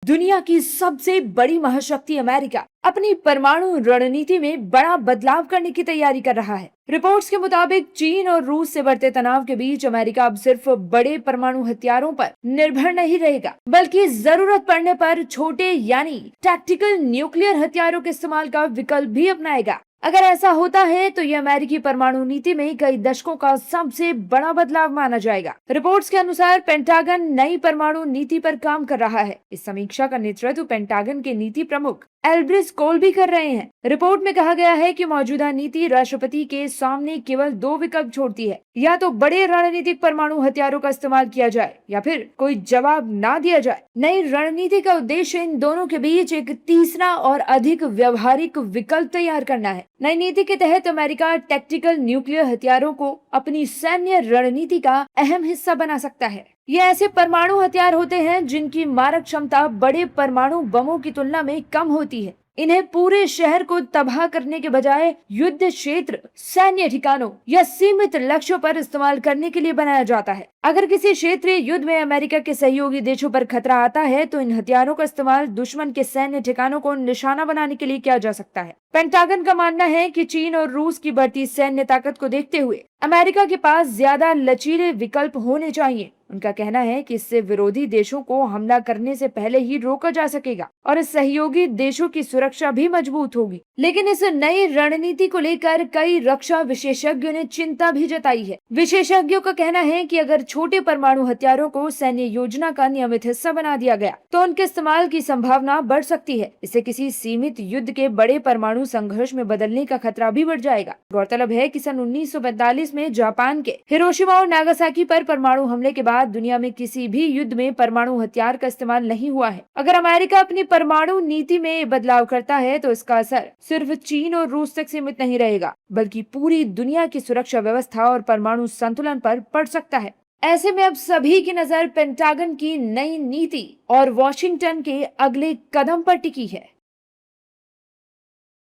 दुनिया की सबसे बड़ी महाशक्ति अमेरिका अपनी परमाणु रणनीति में बड़ा बदलाव करने की तैयारी कर रहा है। रिपोर्ट्स के मुताबिक चीन और रूस से बढ़ते तनाव के बीच अमेरिका अब सिर्फ बड़े परमाणु हथियारों पर निर्भर नहीं रहेगा, बल्कि जरूरत पड़ने पर छोटे यानी टैक्टिकल न्यूक्लियर हथियारों के इस्तेमाल का विकल्प भी अपनाएगा। अगर ऐसा होता है तो ये अमेरिकी परमाणु नीति में कई दशकों का सबसे बड़ा बदलाव माना जाएगा। रिपोर्ट्स के अनुसार पेंटागन नई परमाणु नीति पर काम कर रहा है। इस समीक्षा का नेतृत्व पेंटागन के नीति प्रमुख एल्ब्रिस कोल्बी कर रहे हैं। रिपोर्ट में कहा गया है कि मौजूदा नीति राष्ट्रपति के सामने केवल दो विकल्प छोड़ती है, या तो बड़े रणनीतिक परमाणु हथियारों का इस्तेमाल किया जाए या फिर कोई जवाब ना दिया जाए। नई रणनीति का उद्देश्य इन दोनों के बीच एक तीसरा और अधिक व्यवहारिक विकल्प तैयार करना है। नई नीति के तहत अमेरिका टैक्टिकल न्यूक्लियर हथियारों को अपनी सैन्य रणनीति का अहम हिस्सा बना सकता है। ये ऐसे परमाणु हथियार होते हैं जिनकी मारक क्षमता बड़े परमाणु बमों की तुलना में कम होती है। इन्हें पूरे शहर को तबाह करने के बजाय युद्ध क्षेत्र, सैन्य ठिकानों या सीमित लक्ष्यों पर इस्तेमाल करने के लिए बनाया जाता है। अगर किसी क्षेत्रीय युद्ध में अमेरिका के सहयोगी देशों पर खतरा आता है तो इन हथियारों का इस्तेमाल दुश्मन के सैन्य ठिकानों को निशाना बनाने के लिए किया जा सकता है। पेंटागन का मानना है कि चीन और रूस की बढ़ती सैन्य ताकत को देखते हुए अमेरिका के पास ज्यादा लचीले विकल्प होने चाहिए। उनका कहना है कि इससे विरोधी देशों को हमला करने से पहले ही रोका जा सकेगा और सहयोगी देशों की सुरक्षा भी मजबूत होगी। लेकिन इस नई रणनीति को लेकर कई रक्षा विशेषज्ञों ने चिंता भी जताई है। विशेषज्ञों का कहना है कि अगर छोटे परमाणु हथियारों को सैन्य योजना का नियमित हिस्सा बना दिया गया तो उनके इस्तेमाल की संभावना बढ़ सकती है। इससे किसी सीमित युद्ध के बड़े परमाणु संघर्ष में बदलने का खतरा भी बढ़ जाएगा। गौरतलब है कि सन 1945 में जापान के हिरोशिमा और नागासाकी पर परमाणु हमले के बाद दुनिया में किसी भी युद्ध में परमाणु हथियार का इस्तेमाल नहीं हुआ है। अगर अमेरिका अपनी परमाणु नीति में बदलाव करता है तो इसका असर सिर्फ चीन और रूस तक सीमित नहीं रहेगा, बल्कि पूरी दुनिया की सुरक्षा व्यवस्था और परमाणु संतुलन पर पड़ सकता है। ऐसे में अब सभी की नजर पेंटागन की नई नीति और वॉशिंगटन के अगले कदम पर टिकी है।